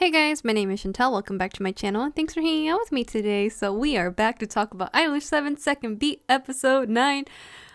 Hey guys, my name is Chantel. Welcome back to my channel and thanks for hanging out with me today. So we are back to talk about Idolish7 Second Beat episode 9.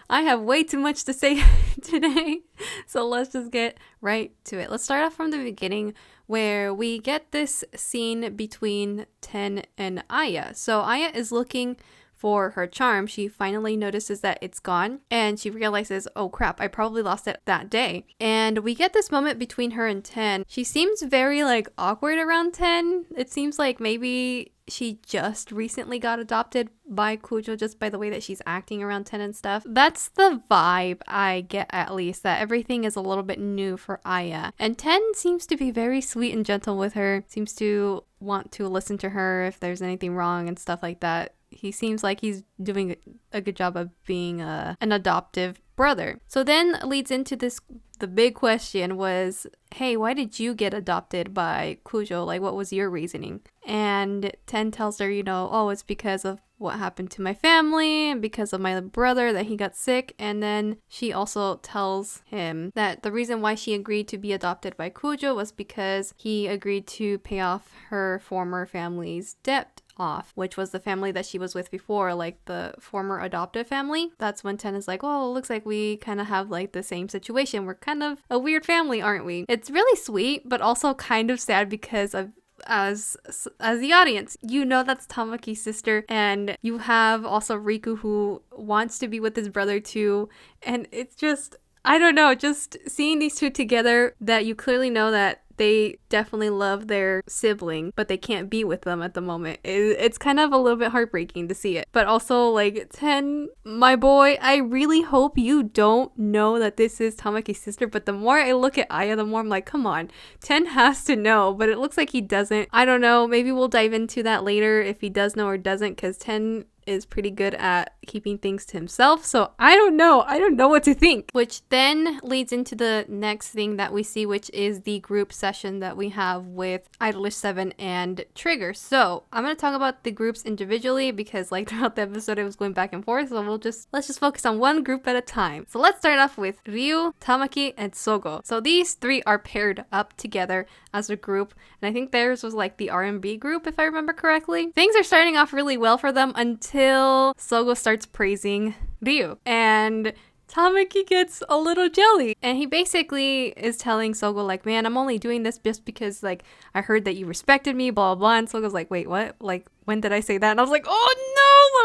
I have way too much to say today, so let's just get right to it. Let's start off from the beginning where we get this scene between Ten and Aya. So Aya is looking for her charm. She finally notices that it's gone and she realizes, oh crap, I probably lost it that day. And we get this moment between her and Ten. She seems very awkward around Ten. It seems like maybe she just recently got adopted by Kujo just by the way that she's acting around Ten and stuff. That's the vibe I get, at least, that everything is a little bit new for Aya. And Ten seems to be very sweet and gentle with her, seems to want to listen to her if there's anything wrong and stuff like that. He seems like he's doing a good job of being an adoptive brother. So then leads into this, the big question was, hey, why did you get adopted by Kujo? What was your reasoning? And Ten tells her, oh, it's because of what happened to my family and because of my brother that he got sick. And then she also tells him that the reason why she agreed to be adopted by Kujo was because he agreed to pay off her former family's debt off, which was the family that she was with before, the former adoptive family. That's when Ten is like, oh, it looks like we kind of have the same situation. We're kind of a weird family, aren't we? It's really sweet, but also kind of sad because of as the audience, that's Tamaki's sister, and you have also Riku who wants to be with his brother too, and it's just, I don't know, just seeing these two together, that you clearly know that they definitely love their sibling, but they can't be with them at the moment. It's kind of a little bit heartbreaking to see it. But also, Ten, my boy, I really hope you don't know that this is Tamaki's sister. But the more I look at Aya, the more I'm like, come on, Ten has to know. But it looks like he doesn't. I don't know. Maybe we'll dive into that later if he does know or doesn't, because Ten is pretty good at keeping things to himself. So I don't know what to think. Which then leads into the next thing that we see, which is the group session that we have with Idolish7 and Trigger. So I'm going to talk about the groups individually because throughout the episode it was going back and forth. So let's just focus on one group at a time. So let's start off with Ryu, Tamaki, and Sogo. So these three are paired up together as a group. And I think theirs was the R&B group, if I remember correctly. Things are starting off really well for them until Sogo starts praising Ryu. And Tamaki gets a little jelly. And he basically is telling Sogo, man, I'm only doing this just because, I heard that you respected me, blah, blah, blah. And Sogo's like, wait, what? When did I say that? And I was like, oh,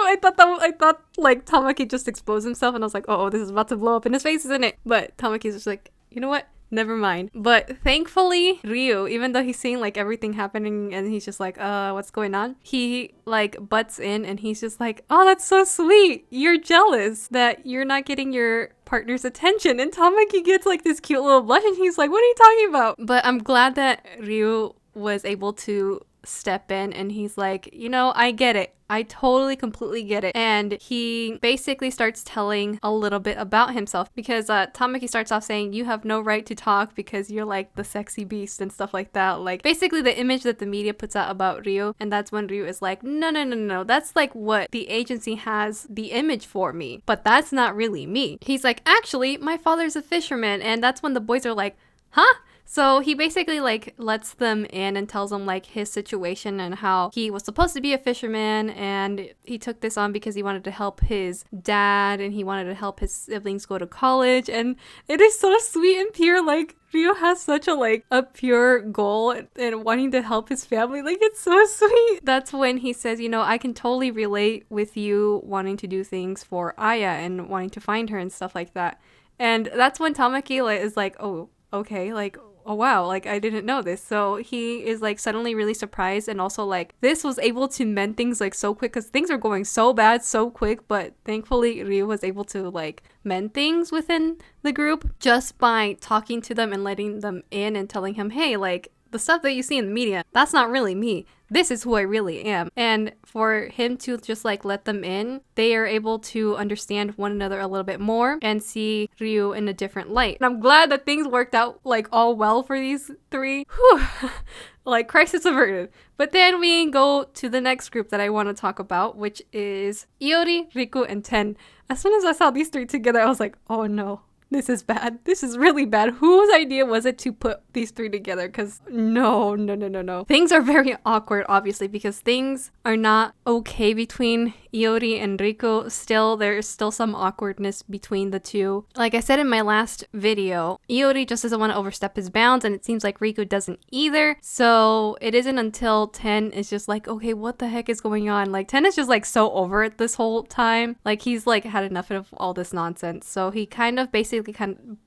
no! I thought Tamaki just exposed himself. And I was like, oh, this is about to blow up in his face, isn't it? But Tamaki's just like, you know what? Never mind. But thankfully, Ryu, even though he's seeing everything happening and he's just what's going on? He butts in and he's just like, oh, that's so sweet. You're jealous that you're not getting your partner's attention. And Tamaki gets this cute little blush and he's like, what are you talking about? But I'm glad that Ryu was able to step in and he's like, I get it. I totally completely get it. And he basically starts telling a little bit about himself because Tamaki starts off saying, you have no right to talk because you're the sexy beast and stuff like that. Basically the image that the media puts out about Ryu. And that's when Ryu is like, no. That's what the agency has the image for me. But that's not really me. He's like, actually, my father's a fisherman. And that's when the boys are like, huh? So he basically lets them in and tells them his situation and how he was supposed to be a fisherman and he took this on because he wanted to help his dad and he wanted to help his siblings go to college. And it is so sweet and pure. Ryu has such a pure goal and wanting to help his family. It's so sweet. That's when he says, I can totally relate with you wanting to do things for Aya and wanting to find her and stuff like that. And that's when Tamaki is like, oh, okay, oh wow, I didn't know this. So he is suddenly really surprised and also this was able to mend things so quick because things are going so bad so quick, but thankfully Ryu was able to mend things within the group just by talking to them and letting them in and telling him, hey, the stuff that you see in the media, that's not really me. This is who I really am. And for him to just let them in, they are able to understand one another a little bit more and see Ryu in a different light. And I'm glad that things worked out all well for these three. Whew. Crisis averted. But then we go to the next group that I want to talk about, which is Iori, Riku, and Ten. As soon as I saw these three together, I was like, oh no. this is bad. This is really bad. Whose idea was it to put these three together? Because no. Things are very awkward, obviously, because things are not okay between Iori and Riku. Still, there's still some awkwardness between the two. Like I said in my last video, Iori just doesn't want to overstep his bounds, and it seems like Riku doesn't either. So it isn't until 10 is just like, okay, what the heck is going on? Like 10 is just like so over it this whole time. Like he's like had enough of all this nonsense. So he kind of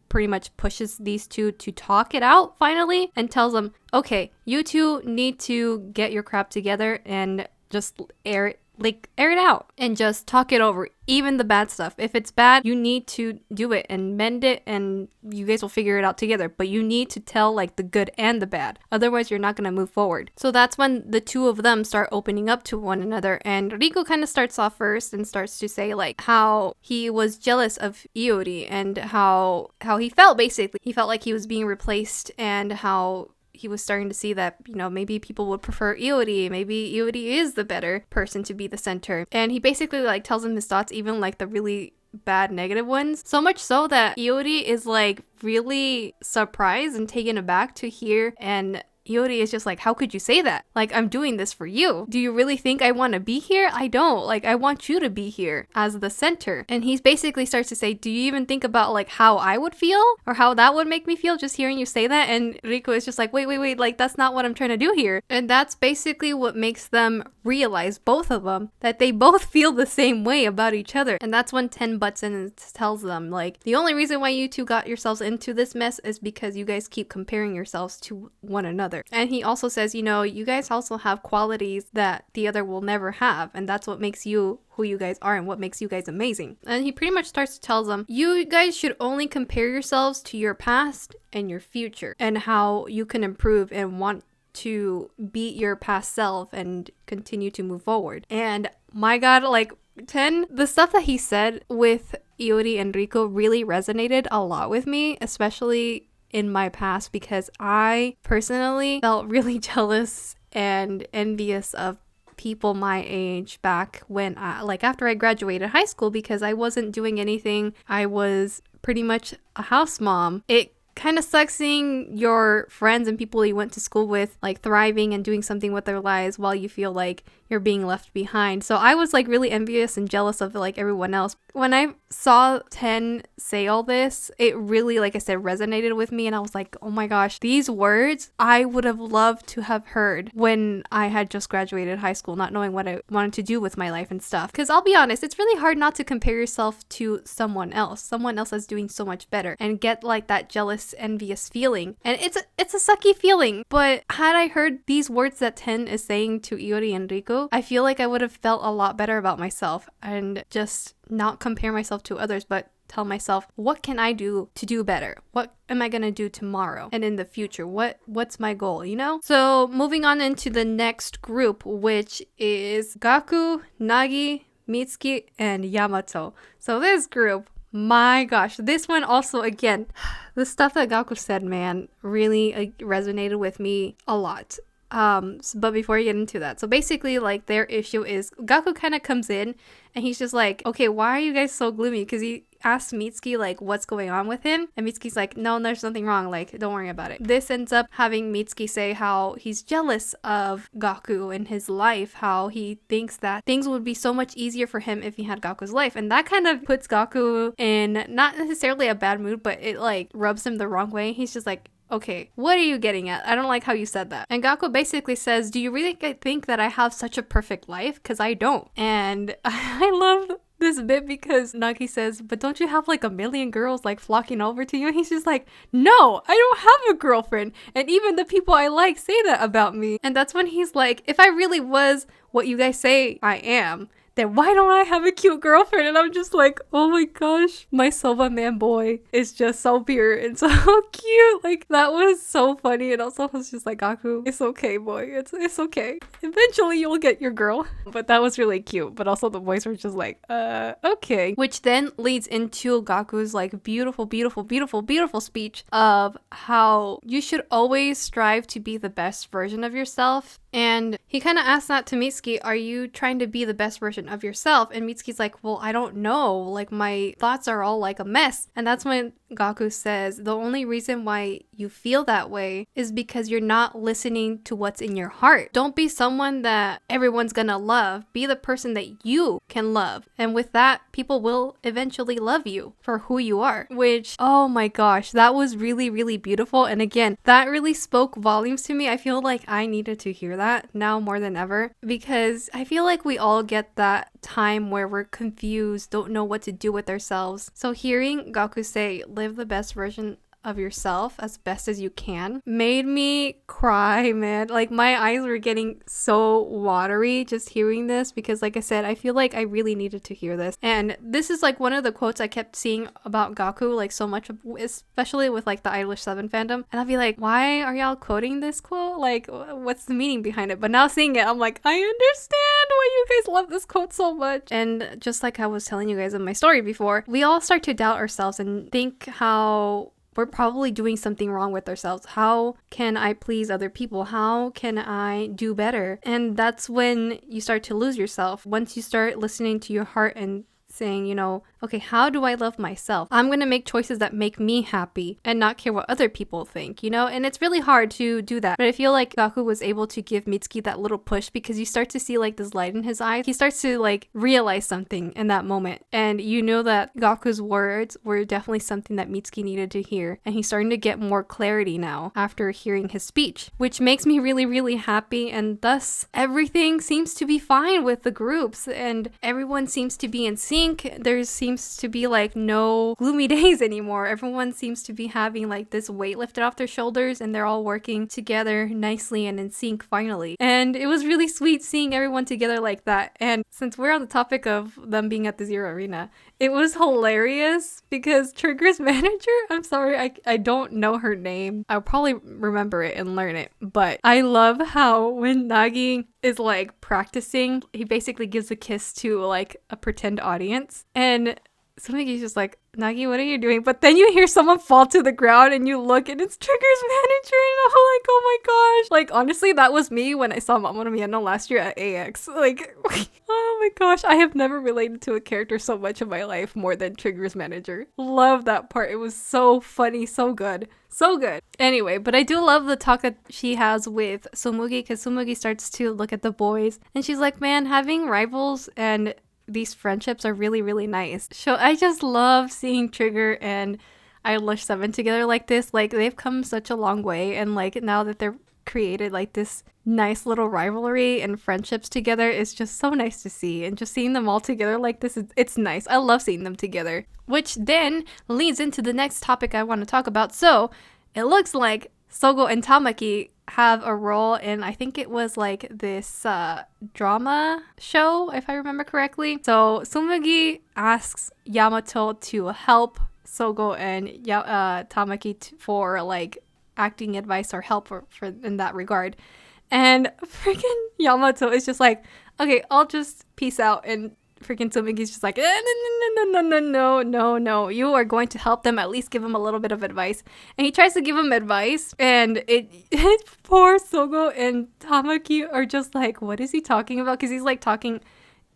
pretty much pushes these two to talk it out finally and tells them, okay, you two need to get your crap together and just air it out and just talk it over, even the bad stuff. If it's bad, you need to do it and mend it, and you guys will figure it out together. But you need to tell like the good and the bad, otherwise you're not gonna move forward. So that's when the two of them start opening up to one another, and Riku kind of starts off first and starts to say like how he was jealous of Iori and how he felt. Basically he felt like he was being replaced, and how he was starting to see that, you know, maybe people would prefer Iori. Maybe Iori is the better person to be the center. And he basically like tells him his thoughts, even like the really bad negative ones. So much so that Iori is like really surprised and taken aback to hear, and Iori is just like, how could you say that? Like, I'm doing this for you. Do you really think I want to be here? I don't. Like, I want you to be here as the center. And he basically starts to say, do you even think about like how I would feel or how that would make me feel just hearing you say that? And Riku is just like, wait, like that's not what I'm trying to do here. And that's basically what makes them realize, both of them, that they both feel the same way about each other. And that's when 10 butts in and tells them like, the only reason why you two got yourselves into this mess is because you guys keep comparing yourselves to one another. And he also says, you know, you guys also have qualities that the other will never have, and that's what makes you who you guys are and what makes you guys amazing. And he pretty much starts to tell them, you guys should only compare yourselves to your past and your future, and how you can improve and want to beat your past self and continue to move forward. And my god, like 10, the stuff that he said with Iori and Riku really resonated a lot with me, especially in my past, because I personally felt really jealous and envious of people my age back when after I graduated high school, because I wasn't doing anything. I was pretty much a house mom. It kind of sucks seeing your friends and people you went to school with like thriving and doing something with their lives while you feel like you're being left behind. So I was like really envious and jealous of like everyone else. When I saw 10 say all this, it really, like I said, resonated with me, and I was like, oh my gosh, these words I would have loved to have heard when I had just graduated high school, not knowing what I wanted to do with my life and stuff. Because I'll be honest, it's really hard not to compare yourself to someone else that's doing so much better, and get like that jealous, envious feeling. And it's a sucky feeling. But had I heard these words that 10 is saying to Iori and Riku, I feel like I would have felt a lot better about myself, and just not compare myself to others, but tell myself, what can I do to do better? What am I gonna do tomorrow and in the future? What's my goal, you know? So moving on into the next group, which is Gaku, Nagi, Mitsuki, and Yamato. So this group, my gosh, this one also, again, the stuff that Gaku said, man, really resonated with me a lot. But before I get into that, so basically like their issue is Gaku kind of comes in and he's just like, okay, why are you guys so gloomy? Because he asks Mitsuki like what's going on with him, and Mitsuki's like, no, there's nothing wrong, like don't worry about it. This ends up having Mitsuki say how he's jealous of Gaku in his life, how he thinks that things would be so much easier for him if he had Gaku's life, and that kind of puts Gaku in not necessarily a bad mood, but it like rubs him the wrong way. He's just like, okay, what are you getting at? I don't like how you said that. And Gaku basically says, do you really think that I have such a perfect life? Because I don't. And I love this bit because Nagi says, but don't you have like a million girls like flocking over to you? And he's just like, no, I don't have a girlfriend. And even the people I like say that about me. And that's when he's like, if I really was what you guys say I am, then why don't I have a cute girlfriend? And I'm just like, oh my gosh, my Soba man boy is just so pure and so cute. Like, that was so funny. And also I was just like, Gaku, it's okay, boy. It's okay. Eventually you'll get your girl. But that was really cute. But also the boys were just like, okay. Which then leads into Gaku's like beautiful speech of how you should always strive to be the best version of yourself. And he kind of asked that to Mitsuki, are you trying to be the best version of yourself? And Mitsuki's like, well, I don't know, like my thoughts are all like a mess. And that's when Gaku says the only reason why you feel that way is because you're not listening to what's in your heart. Don't be someone that everyone's gonna love. Be the person that you can love. And with that, people will eventually love you for who you are. Which, oh my gosh, that was really, really beautiful. And again, that really spoke volumes to me. I feel like I needed to hear that now more than ever, because I feel like we all get that time where we're confused, don't know what to do with ourselves. So hearing Gaku say, live the best version of yourself as best as you can, made me cry, man. Like, my eyes were getting so watery just hearing this, because like I said, I feel like I really needed to hear this. And this is like one of the quotes I kept seeing about Gaku like so much, especially with like the Idolish7 fandom, and I'll be like, why are y'all quoting this quote? Like, what's the meaning behind it? But now seeing it, I'm like, I understand why you guys love this quote so much. And just like I was telling you guys in my story before, we all start to doubt ourselves and think how we're probably doing something wrong with ourselves. How can I please other people? How can I do better? And that's when you start to lose yourself. Once you start listening to your heart and saying, you know, okay, how do I love myself? I'm going to make choices that make me happy and not care what other people think, you know? And it's really hard to do that. But I feel like Gaku was able to give Mitsuki that little push, because you start to see like this light in his eyes. He starts to like realize something in that moment. And you know that Gaku's words were definitely something that Mitsuki needed to hear. And he's starting to get more clarity now after hearing his speech, which makes me really, really happy. And thus everything seems to be fine with the groups and everyone seems to be in sync. There seems to be like no gloomy days anymore. Everyone seems to be having like this weight lifted off their shoulders, and they're all working together nicely and in sync finally. And it was really sweet seeing everyone together like that. And since we're on the topic of them being at the Zero Arena, it was hilarious because Trigger's manager, I'm sorry, I don't know her name. I'll probably remember it and learn it. But I love how when Nagi is like practicing, he basically gives a kiss to like a pretend audience. And Sumigi's just like, Nagi, what are you doing? But then you hear someone fall to the ground and you look and it's Trigger's manager, and I'm like, oh my gosh. Like, honestly, that was me when I saw Momo no Miyano last year at AX. Like, oh my gosh, I have never related to a character so much in my life more than Trigger's manager. Love that part. It was so funny, so good. So good. Anyway, but I do love the talk that she has with Sumugi, because Sumugi starts to look at the boys and she's like, man, having rivals and these friendships are really, really nice. So I just love seeing Trigger and Idolish7 together like this. Like, they've come such a long way, and like now that they're created like this nice little rivalry and friendships together, is just so nice to see. And just seeing them all together like this, it's nice. I love seeing them together, which then leads into the next topic I want to talk about. So it looks like Sogo and Tamaki have a role in, I think it was like this drama show, if I remember correctly. So Sumugi asks Yamato to help Sogo and Tamaki for like acting advice or help for in that regard. And freaking Yamato is just like, okay, I'll just peace out. And freaking Tsumigi's just like, no, you are going to help them, at least give them a little bit of advice. And he tries to give him advice, and poor Sogo and Tamaki are just like, what is he talking about? Because he's like talking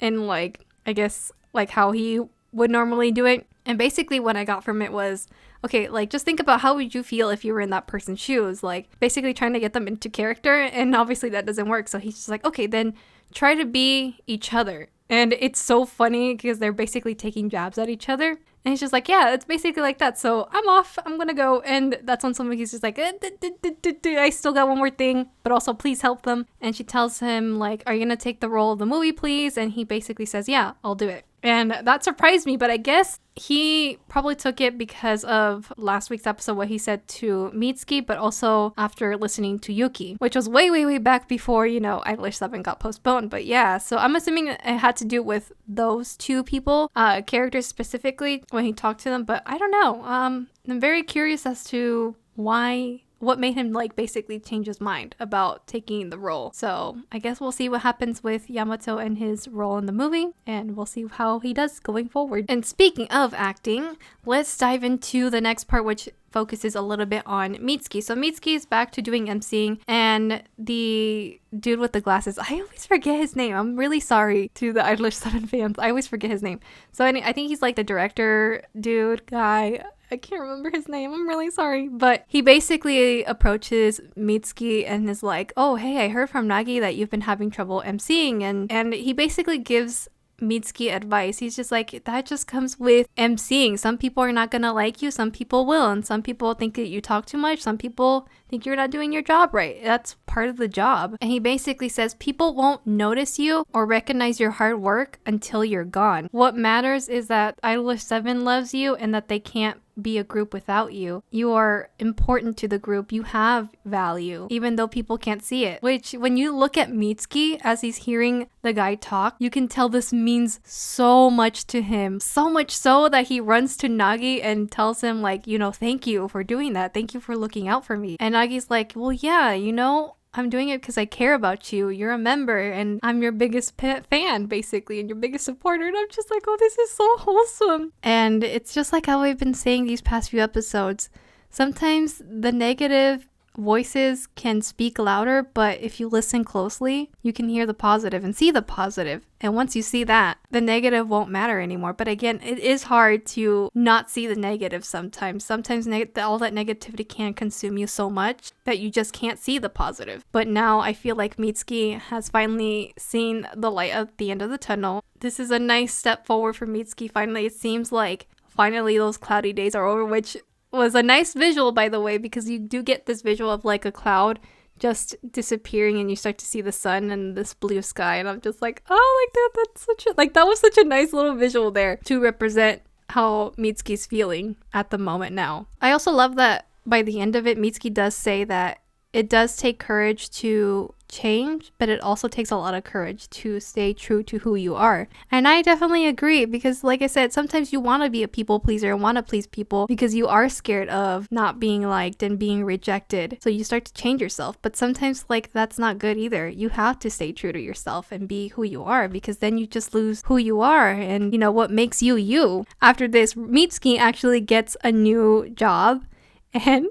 in like, I guess, like how he would normally do it. And basically what I got from it was, okay, like just think about how would you feel if you were in that person's shoes, like basically trying to get them into character. And obviously that doesn't work. So he's just like, okay, then try to be each other. And it's so funny because they're basically taking jabs at each other. And he's just like, yeah, it's basically like that. So I'm off. I'm going to go. And that's when somebody's just like, I still got one more thing, but also please help them. And she tells him like, are you going to take the role of the movie, please? And he basically says, yeah, I'll do it. And that surprised me, but I guess he probably took it because of last week's episode, what he said to Mitsuki, but also after listening to Yuki, which was way, way, way back before, you know, Idolish7 got postponed. But yeah, so I'm assuming it had to do with those two people, characters specifically, when he talked to them. But I don't know. I'm very curious as to what made him like basically change his mind about taking the role. So I guess we'll see what happens with Yamato and his role in the movie, and we'll see how he does going forward. And speaking of acting, let's dive into the next part, which focuses a little bit on Mitsuki. So Mitsuki is back to doing emceeing, and the dude with the glasses, I always forget his name. I'm really sorry to the Idolish7 fans. I always forget his name. So I think he's like the director dude guy. I can't remember his name. I'm really sorry. But he basically approaches Mitsuki and is like, oh, hey, I heard from Nagi that you've been having trouble emceeing. And he basically gives Mitsuki advice. He's just like, that just comes with emceeing. Some people are not gonna like you, some people will, and some people think that you talk too much, some people think you're not doing your job right. That's part of the job. And he basically says people won't notice you or recognize your hard work until you're gone. What matters is that Idolish7 loves you and that they can't be a group without you. You are important to the group. You have value, even though people can't see it. Which, when you look at Mitsuki as he's hearing the guy talk, you can tell this means so much to him. So much so that he runs to Nagi and tells him, like, you know, thank you for doing that. Thank you for looking out for me. And Nagi's like, well, yeah, you know, I'm doing it because I care about you. You're a member and I'm your biggest fan, basically, and your biggest supporter. And I'm just like, oh, this is so wholesome. And it's just like how I've been saying these past few episodes. Sometimes the negative voices can speak louder, but if you listen closely, you can hear the positive and see the positive. And once you see that, the negative won't matter anymore. But again, it is hard to not see the negative sometimes. Sometimes all that negativity can consume you so much that you just can't see the positive. But now I feel like Mitsuki has finally seen the light at the end of the tunnel. This is a nice step forward for Mitsuki. Finally, it seems like finally those cloudy days are over, which was a nice visual, by the way, because you do get this visual of like a cloud just disappearing and you start to see the sun and this blue sky, and I'm just like, oh, that was such a nice little visual there to represent how Mitsuki's feeling at the moment now. I also love that by the end of it, Mitsuki does say that it does take courage to change, but it also takes a lot of courage to stay true to who you are. And I definitely agree, because like I said, sometimes you want to be a people pleaser and want to please people because you are scared of not being liked and being rejected. So you start to change yourself, but sometimes like that's not good either. You have to stay true to yourself and be who you are, because then you just lose who you are and, you know, what makes you you. After this, Mitsuki actually gets a new job. And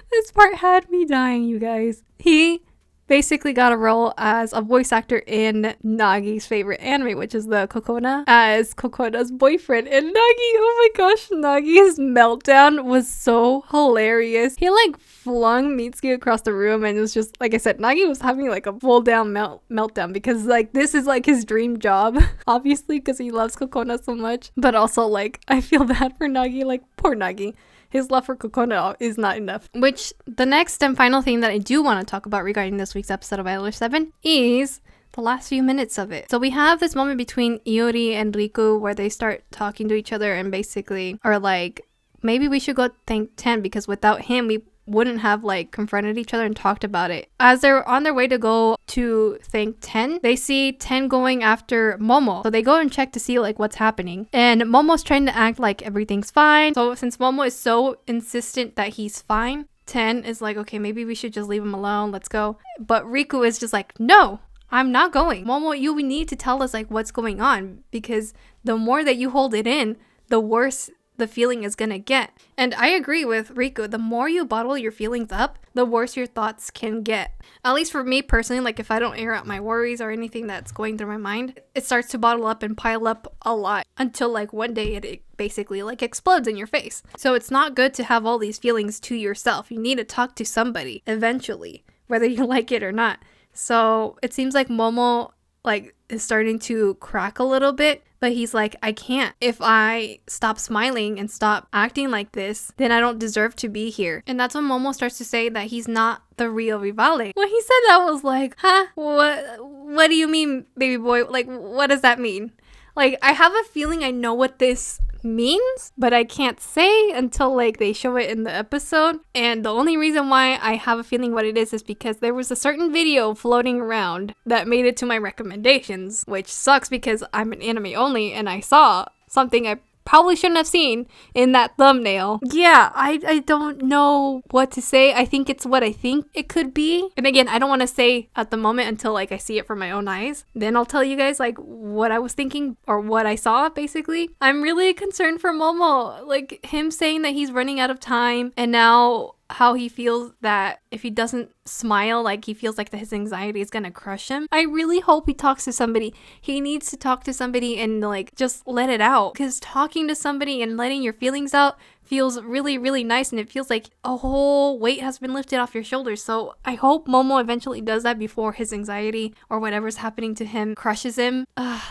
this part had me dying, you guys. He basically got a role as a voice actor in Nagi's favorite anime, which is the Kokona, as Kokona's boyfriend. And Nagi, oh my gosh, Nagi's meltdown was so hilarious. He like flung Mitsuki across the room, and it was just, like I said, Nagi was having like a full down meltdown because like this is like his dream job, obviously, because he loves Kokona so much. But also like I feel bad for Nagi, like poor Nagi. His love for Kokona is not enough. Which, the next and final thing that I do want to talk about regarding this week's episode of Idolish7 is the last few minutes of it. So we have this moment between Iori and Riku where they start talking to each other and basically are like, maybe we should go thank Ten, because without him we wouldn't have like confronted each other and talked about it. As they're on their way to go to thank Ten, they see Ten going after Momo. So they go and check to see like what's happening. And Momo's trying to act like everything's fine. So since Momo is so insistent that he's fine, Ten is like, okay, maybe we should just leave him alone. Let's go. But Riku is just like, no, I'm not going. Momo, you need to tell us like what's going on, because the more that you hold it in, the worse the feeling is gonna get. And I agree with Riku. The more you bottle your feelings up, the worse your thoughts can get. At least for me personally, like if I don't air out my worries or anything that's going through my mind, it starts to bottle up and pile up a lot until like one day it basically like explodes in your face. So it's not good to have all these feelings to yourself. You need to talk to somebody eventually, whether you like it or not. So it seems like Momo like is starting to crack a little bit, but he's like, I can't. If I stop smiling and stop acting like this, then I don't deserve to be here. And that's when Momo starts to say that he's not the real Rivale. When he said that, I was like, huh? What do you mean, baby boy? Like, what does that mean? Like, I have a feeling I know what this means, but I can't say until like they show it in the episode. And the only reason why I have a feeling what it is because there was a certain video floating around that made it to my recommendations, which sucks because I'm an anime only and I saw something I probably shouldn't have seen in that thumbnail. Yeah, I don't know what to say. I think it's what I think it could be. And again, I don't want to say at the moment until like I see it from my own eyes. Then I'll tell you guys like what I was thinking or what I saw basically. I'm really concerned for Momo. Like him saying that he's running out of time and now how he feels that if he doesn't smile, like he feels like that his anxiety is gonna crush him. I really hope he talks to somebody. He needs to talk to somebody and like just let it out, because talking to somebody and letting your feelings out feels really, really nice, and it feels like a whole weight has been lifted off your shoulders. So I hope Momo eventually does that before his anxiety or whatever's happening to him crushes him.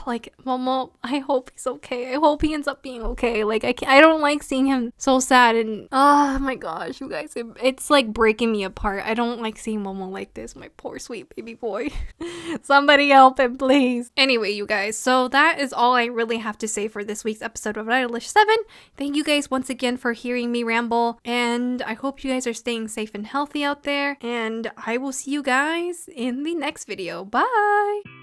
Like, Momo, I hope he's okay. I hope he ends up being okay. Like, I don't like seeing him so sad, and oh my gosh, you guys, it's like breaking me apart. I don't like seeing Momo like this, my poor sweet baby boy. Somebody help him, please. Anyway, you guys, so that is all I really have to say for this week's episode of Idolish7. Thank you guys once again for hearing me ramble, and I hope you guys are staying safe and healthy out there, and I will see you guys in the next video. Bye!